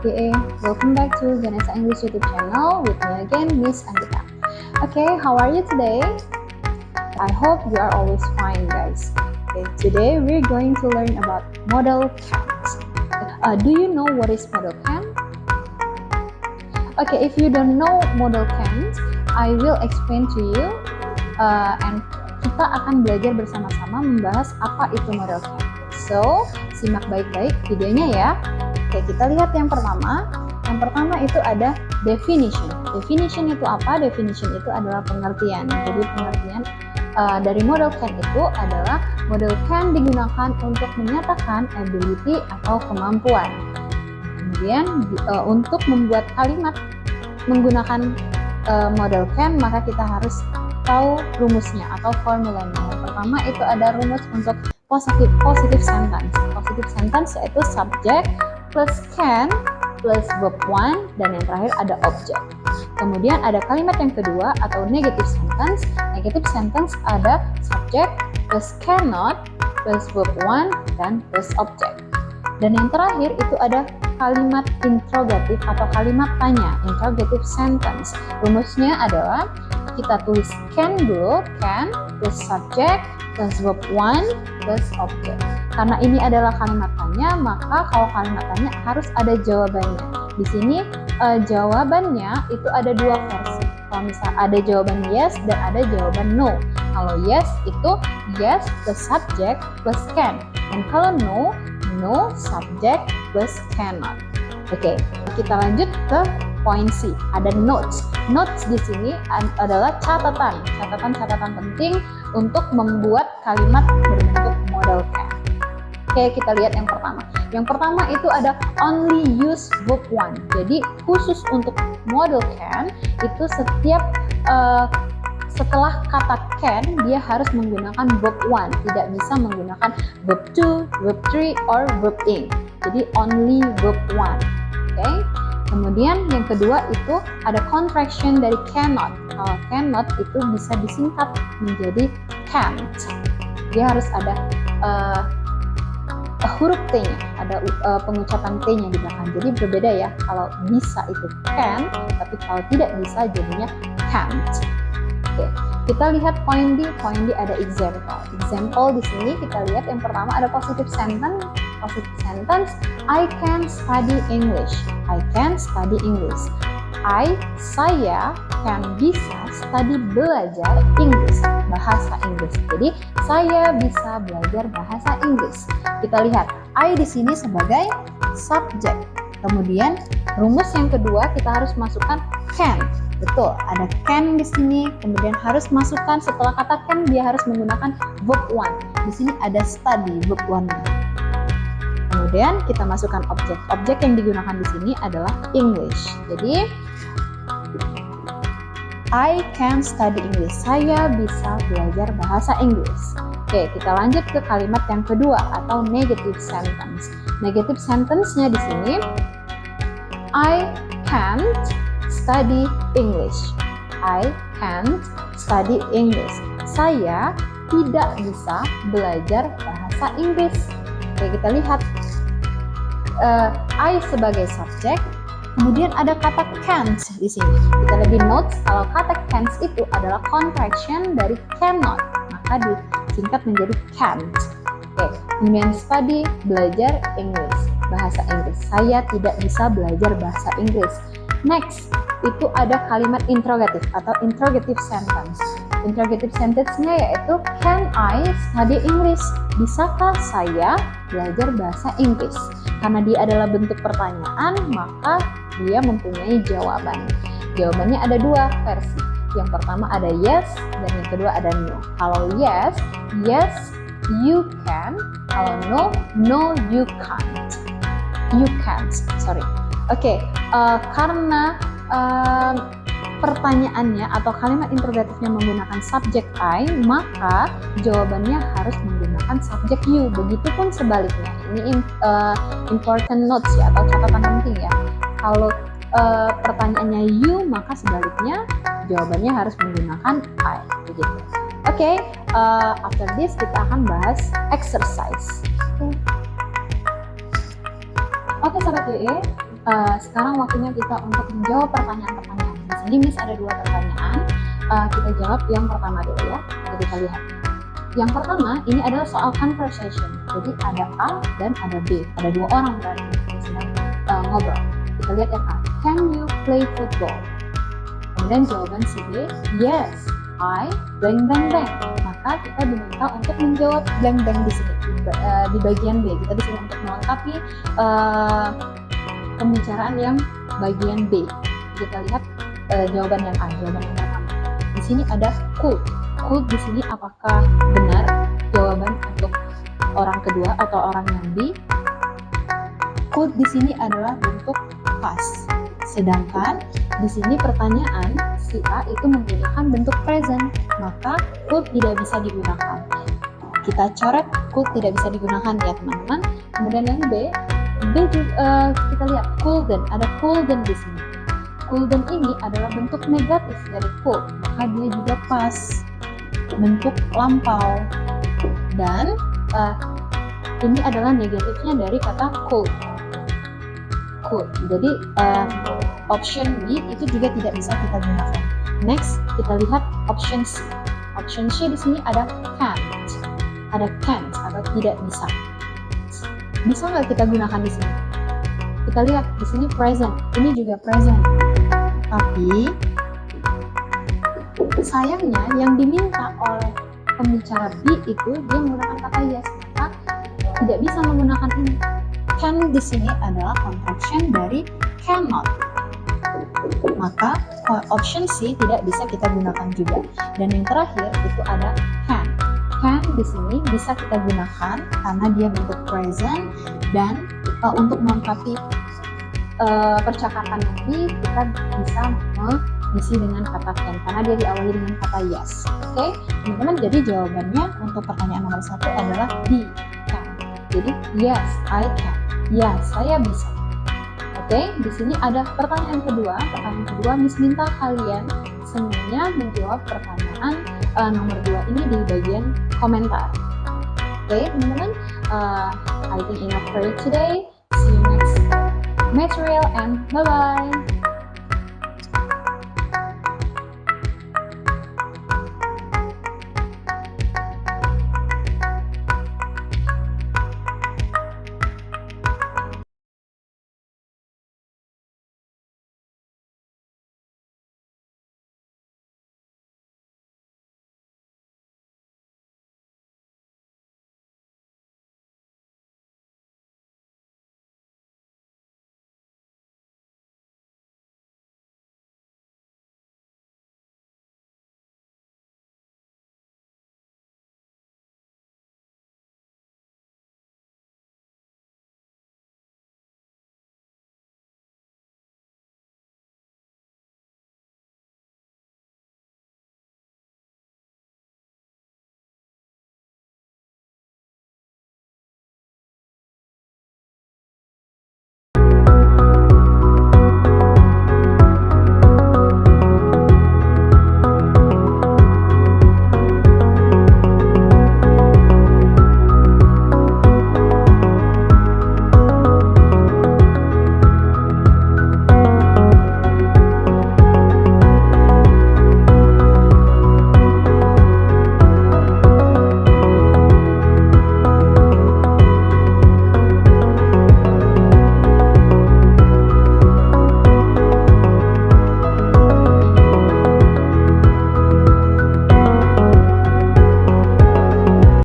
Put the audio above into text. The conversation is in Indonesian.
JA. Welcome back to Ganesha English YouTube channel with me again, Miss Andika. Okay, how are you today? I hope you are always fine, guys. Okay, today we're going to learn about modal cans. Do you know what is modal can? Okay, if you don't know modal cans, I will explain to you and kita akan belajar bersama-sama membahas apa itu modal can. So, simak baik-baik videonya ya. Oke, kita lihat yang pertama. Yang pertama itu ada definition. Definition itu apa? Definition itu adalah pengertian. Jadi pengertian dari modal can itu adalah modal can digunakan untuk menyatakan ability atau kemampuan. Kemudian untuk membuat kalimat menggunakan modal can, maka kita harus tahu rumusnya atau formulanya. Yang pertama itu ada rumus untuk positive sentence. Positive sentence yaitu subject plus can plus verb one, dan yang terakhir ada object. Kemudian ada kalimat yang kedua atau negative sentence. Negative sentence ada subject plus cannot plus verb one dan plus object. Dan yang terakhir itu ada kalimat interrogatif atau kalimat tanya, interrogative sentence. Rumusnya adalah kita tulis can dulu, can plus subject plus verb one plus object. Karena ini adalah kalimat tanya, maka kalau kalimat tanya harus ada jawabannya. Di sini jawabannya itu ada dua versi. Kalau misalnya ada jawaban yes dan ada jawaban no. Kalau yes itu yes plus subject plus can. Dan kalau no, no subject plus cannot. Oke, kita lanjut ke poin C. Ada notes. Notes di sini adalah catatan penting untuk membuat kalimat berbentuk modal can. Oke, kita lihat yang pertama. Yang pertama itu ada only use verb one. Jadi khusus untuk modal can itu setiap setelah kata can dia harus menggunakan verb one, tidak bisa menggunakan verb two, verb three, or verb in. Jadi only verb one. Oke. Kemudian yang kedua itu ada contraction dari cannot. Kalau cannot itu bisa disingkat menjadi can't. Dia harus ada huruf T-nya, ada pengucapan T-nya di belakang. Jadi berbeda ya. Kalau bisa itu can, tapi kalau tidak bisa jadinya can't. Oke, kita lihat poin D. Poin D ada example. Example di sini kita lihat yang pertama ada positive sentence. Positive sentence, I can study English. I can study English. Saya can bisa study belajar Inggris, bahasa Inggris. Jadi saya bisa belajar bahasa Inggris. Kita lihat I di sini sebagai subject. Kemudian rumus yang kedua kita harus masukkan can. Betul, ada can di sini. Kemudian harus masukkan setelah kata can dia harus menggunakan verb one. Di sini ada study verb one-nya. Kemudian kita masukkan objek. Objek yang digunakan di sini adalah English. Jadi I can study English. Saya bisa belajar bahasa Inggris. Oke, kita lanjut ke kalimat yang kedua atau negative sentence. Negative sentence-nya di sini I can't study English. I can't study English. Saya tidak bisa belajar bahasa Inggris. Oke, kita lihat I sebagai subjek. Kemudian ada kata can't di sini. Kita lebih notes kalau kata can't itu adalah contraction dari cannot, maka disingkat menjadi can't. Oke, kemudian study belajar English, bahasa Inggris. Saya tidak bisa belajar bahasa Inggris. Next, itu ada kalimat interrogative atau interrogative sentence. Interrogative sentence-nya yaitu can I study English? Bisakah saya belajar bahasa Inggris? Karena dia adalah bentuk pertanyaan, maka dia mempunyai jawaban. Jawabannya ada dua versi. Yang pertama ada yes, dan yang kedua ada no. Kalau yes, yes you can. Kalau no, no you can't. You can't, sorry. Oke, karena pertanyaannya atau kalimat interrogatifnya menggunakan subjek I, maka jawabannya harus menggunakan subjek you. Begitupun sebaliknya. Ini important notes ya, atau catatan penting ya. Kalau pertanyaannya you, maka sebaliknya jawabannya harus menggunakan I. Begitu. Oke, after this kita akan bahas exercise. Oke, sahabat JE, sekarang waktunya kita untuk menjawab pertanyaan-pertanyaan. Di sini Miss ada 2 pertanyaan. Kita jawab yang pertama dulu ya. Jadi kita lihat. Yang pertama ini adalah soal conversation. Jadi ada A dan ada B. Ada 2 orang berarti yang sedang ngobrol. Kita lihat yang A. Can you play football? Kemudian jawaban si B, yes, I blank blank blank. Maka kita diminta untuk menjawab blank blank di sini di bagian B. Kita disuruh untuk melengkapi pembicaraan yang bagian B. Kita lihat jawaban yang A, jawaban yang pertama. Di sini ada could. Could di sini apakah benar jawaban untuk orang kedua atau orang yang B? Could di sini adalah bentuk past. Sedangkan di sini pertanyaan si A itu menggunakan bentuk present, maka could tidak bisa digunakan. Kita coret could tidak bisa digunakan ya teman-teman. Kemudian yang B juga, kita lihat couldn't, ada couldn't di sini. Couldn't ini adalah bentuk negatif dari could, maka dia juga past, bentuk lampau. Dan ini adalah negatifnya dari kata could. Jadi option B itu juga tidak bisa kita gunakan. Next, kita lihat option C. Option C di sini ada can't. Ada can't atau tidak bisa. Bisa nggak kita gunakan di sini? Kita lihat di sini present. Ini juga present. Tapi sayangnya yang diminta oleh pembicara B itu dia menggunakan kata yes, maka tidak bisa menggunakan ini. Can di sini adalah contraction dari cannot. Maka option C tidak bisa kita gunakan juga. Dan yang terakhir itu ada can. Can di sini bisa kita gunakan karena dia bentuk present dan untuk melengkapi percakapan nanti kita bisa mengisi dengan kata can karena dia diawali dengan kata yes. Oke, teman-teman, jadi jawabannya untuk pertanyaan nomor 1 adalah B, can. Jadi yes, I can. Ya, saya bisa. Oke, di sini ada pertanyaan kedua. Pertanyaan kedua, Miss minta kalian semuanya menjawab pertanyaan nomor 2 ini di bagian komentar. Oke, teman-teman, I think enough for today. See you next material and bye-bye.